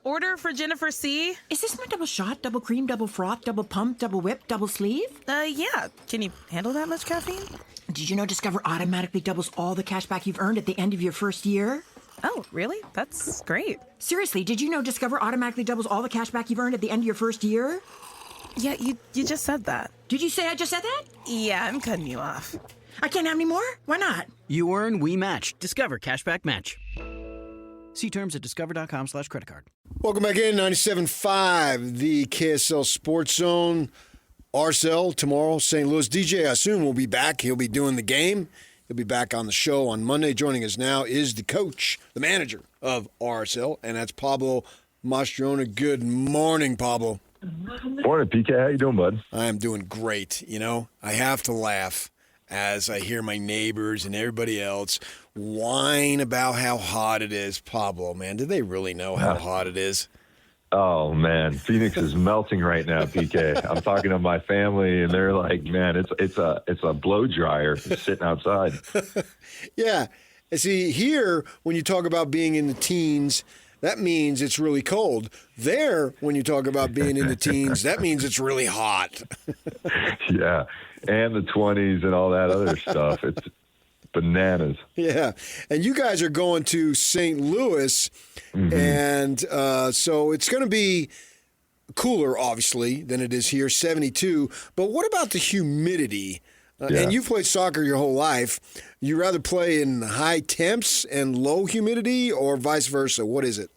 Order for Jennifer C. Is this my double shot, double cream, double froth, double pump, double whip, double sleeve? Yeah. Can you handle that much caffeine? Did you know Discover automatically doubles all the cash back you've earned at the end of your first year? Oh, really? That's great. Seriously, did you know Discover automatically doubles all the cash back you've earned at the end of your first year? Yeah, you just said that. Did you say I just said that? Yeah, I'm cutting you off. I can't have any more? Why not? You earn, we match. Discover Cashback Match. See terms at discover.com/creditcard. Welcome back in, 97.5, the KSL Sports Zone. RSL tomorrow, St. Louis. DJ, I assume, will be back. He'll be doing the game. He'll be back on the show on Monday. Joining us now is the coach, the manager of RSL, and that's Pablo Mastroeni. Good morning, Pablo. Morning, PK. How you doing, bud? I'm doing great. You know, I have to laugh as I hear my neighbors and everybody else whine about how hot it is. Pablo, man, do they really know how hot it is? Oh, man. Phoenix is melting right now, PK. I'm talking to my family, and they're like, man, it's a blow dryer sitting outside. Yeah. And see, here, when you talk about being in the teens, that means it's really cold. There, when you talk about being in the teens, that means it's really hot. Yeah, and the 20s and all that other stuff. It's bananas. Yeah, and you guys are going to St. Louis, and so it's going to be cooler, obviously, than it is here, 72. But what about the humidity? And you've played soccer your whole life. You rather play in high temps and low humidity, or vice versa? What is it?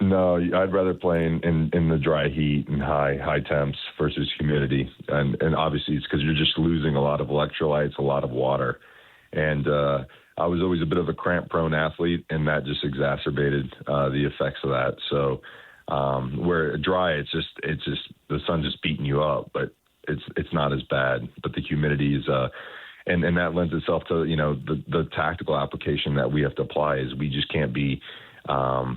No, I'd rather play in the dry heat and high temps versus humidity. And obviously it's because you're just losing a lot of electrolytes, a lot of water. And I was always a bit of a cramp-prone athlete, and that just exacerbated the effects of that. So where dry, it's just the sun's just beating you up, but it's not as bad. But the humidity is and that lends itself to, you know, the tactical application that we have to apply is we just can't be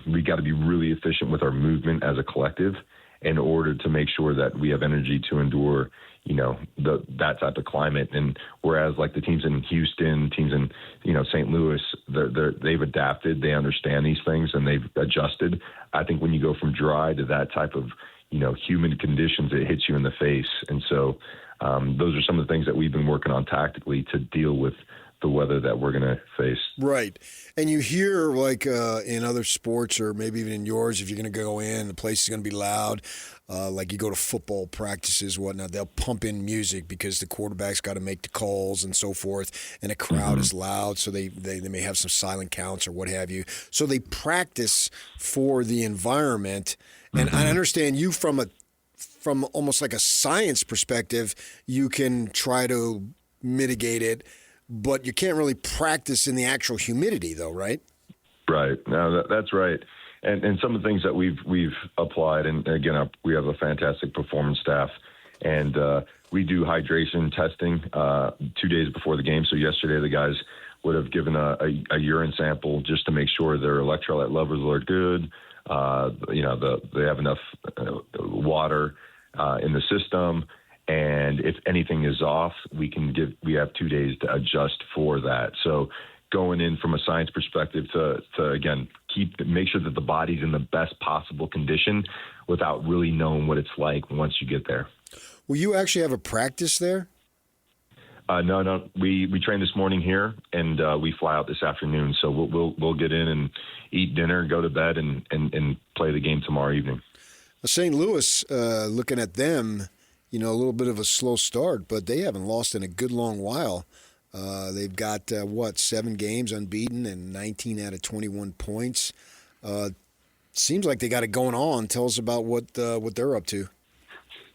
we got to be really efficient with our movement as a collective in order to make sure that we have energy to endure, you know, that type of climate. And whereas like the teams in Houston, teams in, you know, St. Louis, they've adapted, they understand these things, and they've adjusted. I think when you go from dry to that type of, you know, humid conditions, it hits you in the face. And so those are some of the things that we've been working on tactically to deal with the weather that we're going to face. Right. And you hear, like in other sports, or maybe even in yours, if you're going to go in, the place is going to be loud. Like you go to football practices, whatnot, they'll pump in music because the quarterback's got to make the calls and so forth, and the crowd is loud, so they may have some silent counts or what have you. So they practice for the environment. And I understand you from almost like a science perspective, you can try to mitigate it, but you can't really practice in the actual humidity, though, right? Right. No, that's right. And some of the things that we've applied, and again, we have a fantastic performance staff, and we do hydration testing 2 days before the game. So yesterday, the guys would have given a urine sample just to make sure their electrolyte levels are good. You know, they have enough water in the system. And if anything is off, we have 2 days to adjust for that. So going in from a science perspective to again, make sure that the body's in the best possible condition without really knowing what it's like once you get there. Will you actually have a practice there? No. We trained this morning here, and we fly out this afternoon. So we'll get in and eat dinner, go to bed, and play the game tomorrow evening. St. Louis, looking at them, you know, a little bit of a slow start, but they haven't lost in a good long while. They've got, 7 games unbeaten and 19 out of 21 points. Seems like they got it going on. Tell us about what they're up to.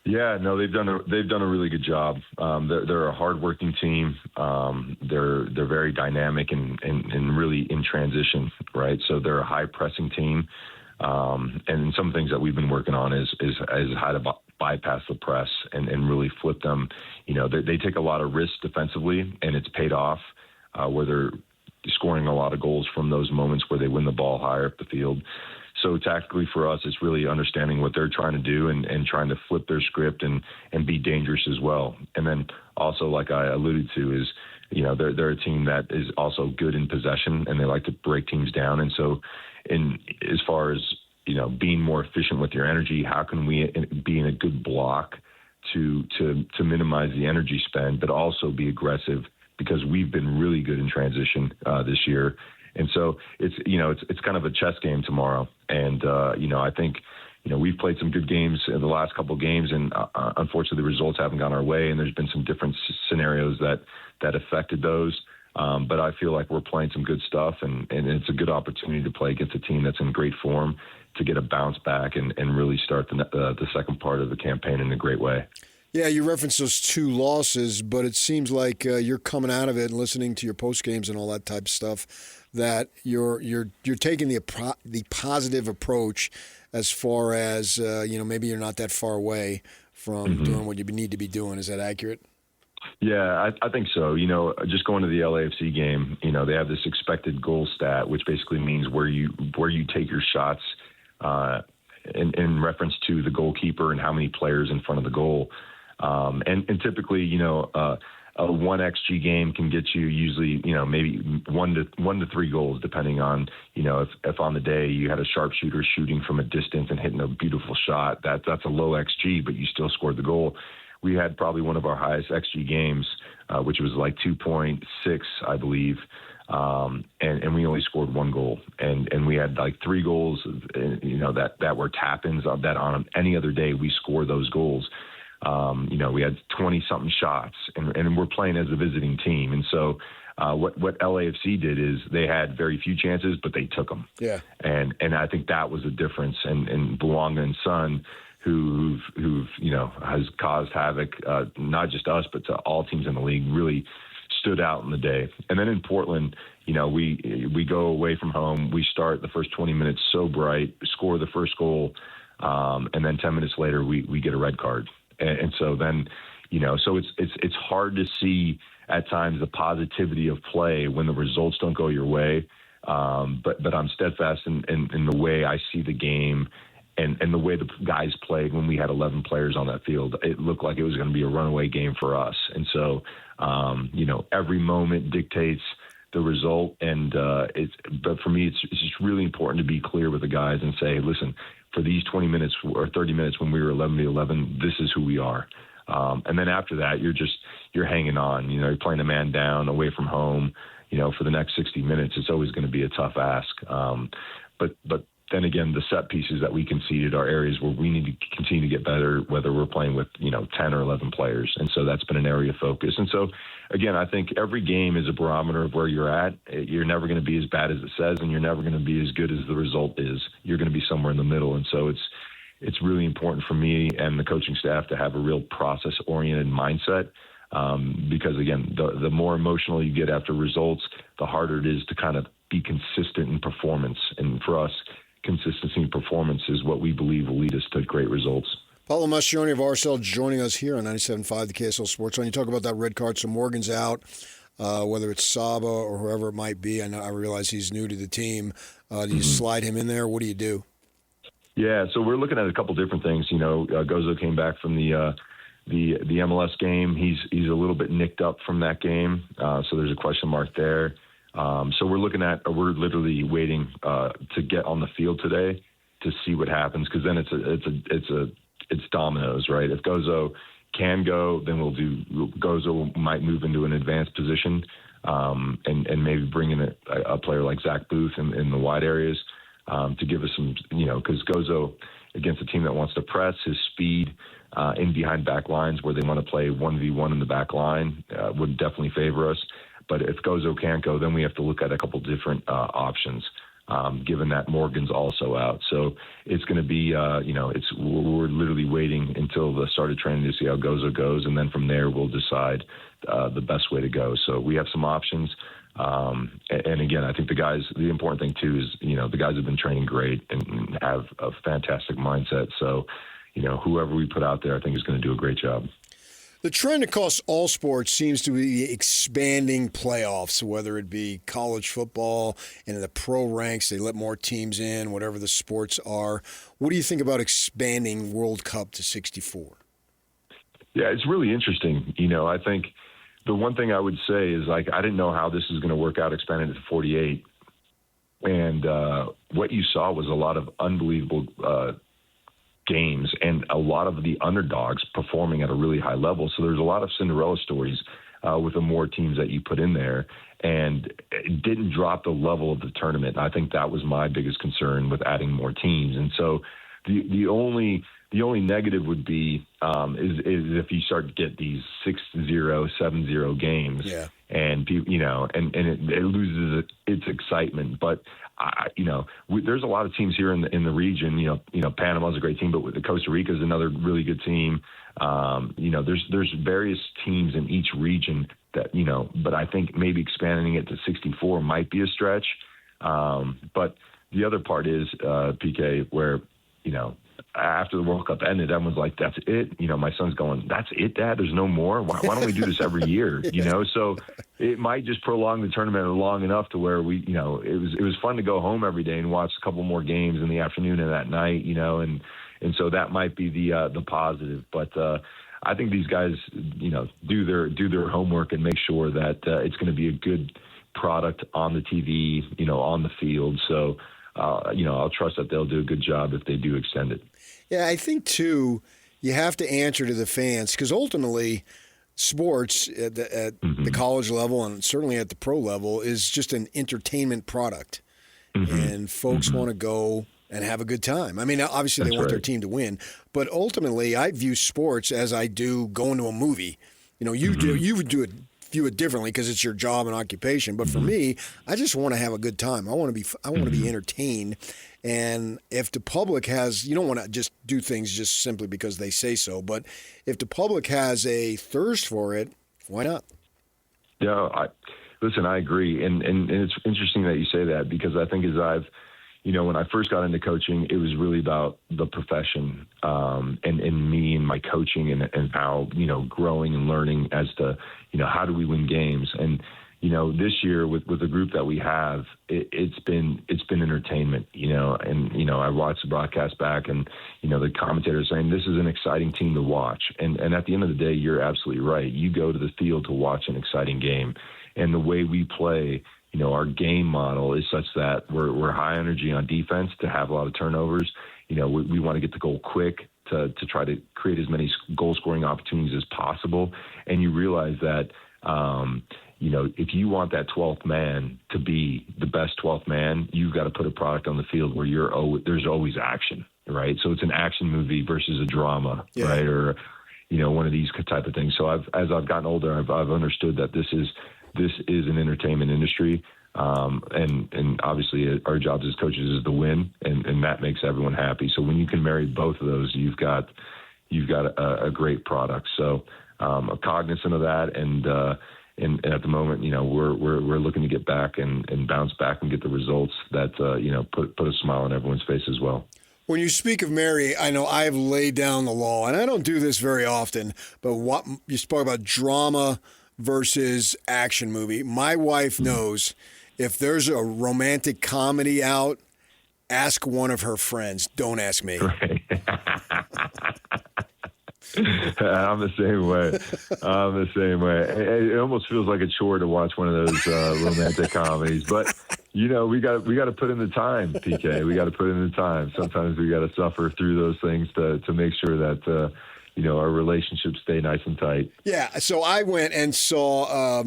Yeah, no, they've done a really good job. They're a hardworking team. They're very dynamic and really in transition, right? So they're a high pressing team. And some things that we've been working on is how to bypass the press and really flip them. You know, they take a lot of risks defensively, and it's paid off where they're scoring a lot of goals from those moments where they win the ball higher up the field. So tactically for us, it's really understanding what they're trying to do and trying to flip their script and be dangerous as well. And then also, like I alluded to, is, you know, they're a team that is also good in possession, and they like to break teams down. And so as far as being more efficient with your energy. How can we be in a good block to minimize the energy spend, but also be aggressive, because we've been really good in transition this year. And so it's kind of a chess game tomorrow. And, I think, we've played some good games in the last couple of games, and unfortunately the results haven't gone our way. And there's been some different scenarios that affected those. But I feel like we're playing some good stuff, and it's a good opportunity to play against a team that's in great form, to get a bounce back and really start the second part of the campaign in a great way. Yeah, you referenced those 2 losses, but it seems like you're coming out of it and listening to your post games and all that type of stuff, that you're taking the positive approach as far as maybe you're not that far away from doing what you need to be doing. Is that accurate? Yeah, I think so. Just going to the LAFC game, they have this expected goal stat, which basically means where you take your shots in reference to the goalkeeper and how many players in front of the goal. And typically, a 1 XG game can get you usually, maybe 1 to 3 goals, depending on, if on the day you had a sharpshooter shooting from a distance and hitting a beautiful shot, that's a low XG, but you still scored the goal. We had probably one of our highest XG games, which was like 2.6, I believe. And we only scored 1 goal, and we had like 3 goals, that were tap-ins that on any other day we score those goals. We had 20 something shots, and we're playing as a visiting team. And so, what LAFC did is they had very few chances, but they took them. Yeah. And I think that was the difference. And Belonga and Son, who've has caused havoc, not just us, but to all teams in the league, really stood out in the day. And then in Portland, we go away from home. We start the first 20 minutes so bright, score the first goal, and then 10 minutes later we get a red card. And so then, so it's hard to see at times the positivity of play when the results don't go your way. But I'm steadfast in the way I see the game and the way the guys played when we had 11 players on that field. It looked like it was going to be a runaway game for us. And so, every moment dictates the result. But for me, it's just really important to be clear with the guys and say, listen, for these 20 minutes or 30 minutes when we were 11-11, this is who we are. And then after that, you're hanging on. You're playing a man down away from home. For the next 60 minutes, it's always going to be a tough ask. But then again, the set pieces that we conceded are areas where we need to continue to get better, whether we're playing with 10 or 11 players. And so that's been an area of focus. And so again, I think every game is a barometer of where you're at. You're never going to be as bad as it says, and you're never going to be as good as the result is. You're going to be somewhere in the middle. And so it's really important for me and the coaching staff to have a real process-oriented mindset, because, again, the more emotional you get after results, the harder it is to kind of be consistent in performance. And for us, consistency in performance is what we believe will lead us to great results. Pablo Mastroeni of RSL joining us here on 97.5 the KSL Sports Line. You talk about that red card, so Morgan's out, whether it's Saba or whoever it might be. I realize he's new to the team. Do you slide him in there? What do you do? Yeah, so we're looking at a couple different things. Gozo came back from the MLS game. He's a little bit nicked up from that game, so there's a question mark there. So we're literally waiting to get on the field today to see what happens, because then it's dominoes, right? If Gozo can go, then Gozo might move into an advanced position, and maybe bring in a player like Zach Booth in the wide areas to give us some, because Gozo against a team that wants to press, his speed in behind back lines where they want to play 1v1 in the back line would definitely favor us. But if Gozo can't go, then we have to look at a couple different options, given that Morgan's also out. So it's going to be, we're literally waiting until the start of training to see how Gozo goes, and then from there we'll decide the best way to go. So we have some options. And again, I think the important thing too is, the guys have been training great and have a fantastic mindset. So, whoever we put out there, I think is going to do a great job. The trend across all sports seems to be expanding playoffs, whether it be college football and in the pro ranks, they let more teams in, whatever the sports are. What do you think about expanding World Cup to 64? Yeah, it's really interesting. I think the one thing I would say is, I didn't know how this is going to work out expanding to 48. And what you saw was a lot of unbelievable games and a lot of the underdogs performing at a really high level. So there's a lot of Cinderella stories with the more teams that you put in there, and it didn't drop the level of the tournament. And I think that was my biggest concern with adding more teams. And so the only negative would be is if you start to get these 6-0, 7-0 games, and it loses its excitement. But there's a lot of teams here in the region. Panama's a great team, but Costa Rica is another really good team. There's various teams in each region that but I think maybe expanding it to 64 might be a stretch. But the other part is PK, where after the World Cup ended, everyone's like, "That's it." My son's going, "That's it, Dad? There's no more? Why don't we do this every year?" So it might just prolong the tournament long enough to where we, it was fun to go home every day and watch a couple more games in the afternoon and at night, and so that might be the positive. But I think these guys, do their homework and make sure that it's going to be a good product on the TV, on the field. So. I'll trust that they'll do a good job if they do extend it. Yeah, I think, too, you have to answer to the fans because ultimately sports at the college level and certainly at the pro level is just an entertainment product. And folks want to go and have a good time. I mean, obviously they want their team to win, but ultimately I view sports as I do going to a movie. You view it differently because it's your job and occupation. But for me, I just want to have a good time. I want to be entertained. And if the public has, you don't want to just do things just simply because they say so. But if the public has a thirst for it, why not? Yeah, I agree. And it's interesting that you say that because I think as I've, when I first got into coaching, it was really about the profession and me and my coaching and how, growing and learning as to, how do we win games? And, this year with the group that we have, it's been entertainment, and, I watched the broadcast back and, the commentators saying this is an exciting team to watch. And at the end of the day, you're absolutely right. You go to the field to watch an exciting game. And the way we play, our game model is such that we're high energy on defense to have a lot of turnovers. We want to get the goal quick to try to create as many goal scoring opportunities as possible. And you realize that, if you want that 12th man to be the best 12th man, you've got to put a product on the field where there's always action, right? So it's an action movie versus a drama, right? Or, one of these type of things. So as I've gotten older, I've understood that this is an entertainment industry. And obviously our jobs as coaches is to win, and that makes everyone happy. So when you can marry both of those, you've got a great product. So I'm cognizant of that. And at the moment, we're looking to get back and bounce back and get the results that, put a smile on everyone's face as well. When you speak of Mary, I know I've laid down the law, and I don't do this very often, but what you spoke about drama versus action movie. My wife knows if there's a romantic comedy out, ask one of her friends. Don't ask me. Right. I'm the same way. It almost feels like a chore to watch one of those romantic comedies, but we got to put in the time, PK. We got to put in the time. Sometimes we got to suffer through those things to make sure that our relationships stay nice and tight. Yeah. So I went and saw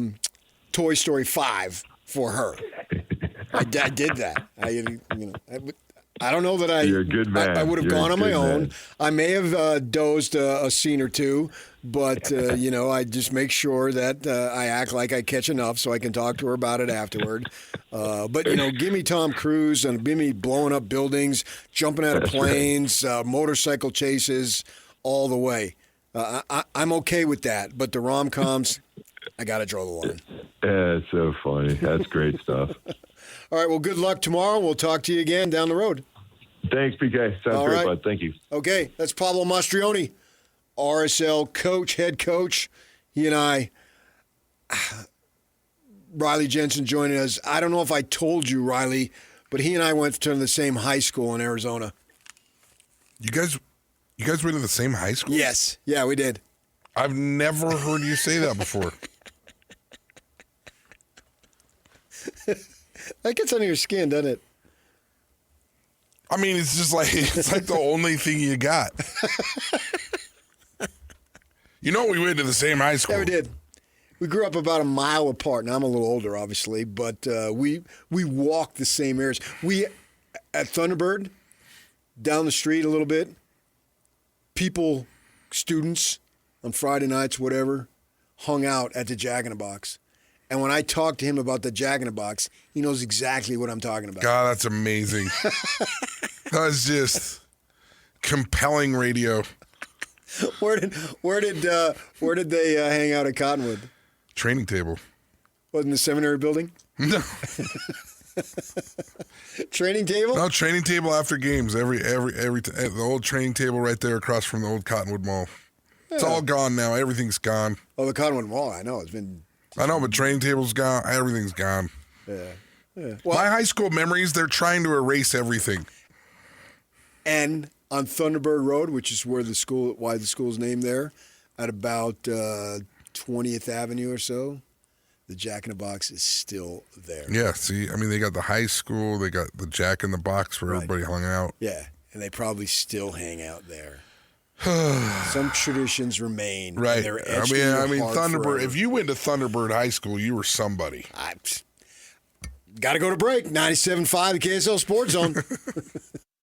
Toy Story 5 for her. I did that. I don't know that You're a good man. I would have gone on my own. Man. I may have dozed a scene or two, but I just make sure that I act like I catch enough so I can talk to her about it afterward. But give me Tom Cruise and give me blowing up buildings, jumping out of planes, motorcycle chases, all the way. I'm okay with that. But the rom-coms, I got to draw the line. Yeah, it's so funny. That's great stuff. All right, well, good luck tomorrow. We'll talk to you again down the road. Thanks, PK. Sounds great, bud. Thank you. Okay, that's Pablo Mastroeni, RSL coach, head coach. He and I, Riley Jensen joining us. I don't know if I told you, Riley, but he and I went to the same high school in Arizona. You guys went to the same high school? Yes. Yeah, we did. I've never heard you say that before. That gets under your skin, doesn't it? I mean, it's just like the only thing you got. We went to the same high school. Yeah, we did. We grew up about a mile apart. Now I'm a little older, obviously, but we walked the same areas. We at Thunderbird, down the street a little bit. People, students, on Friday nights, whatever, hung out at the Jack in the Box. And when I talk to him about the Jack in the Box, he knows exactly what I'm talking about. God, that's amazing. That's just compelling radio. Where did they hang out at Cottonwood? Training table. Wasn't the seminary building? No. Training table? No, training table after games. The old training table right there across from the old Cottonwood Mall. It's all gone now. Everything's gone. Oh, the Cottonwood Mall. I know. It's been. I know, but training table's gone. Everything's gone. Yeah. Well, my high school memories, they're trying to erase everything. And on Thunderbird Road, which is why the school's named there, at about 20th Avenue or so, the Jack in the Box is still there. Yeah, see, I mean, they got the high school, they got the Jack in the Box where everybody hung out. Yeah, and they probably still hang out there. Some traditions remain. Right. They're I etched in your mean, heart Thunderbird. forever. If you went to Thunderbird High School, you were somebody. Got to go to break. 97.5, the KSL Sports Zone.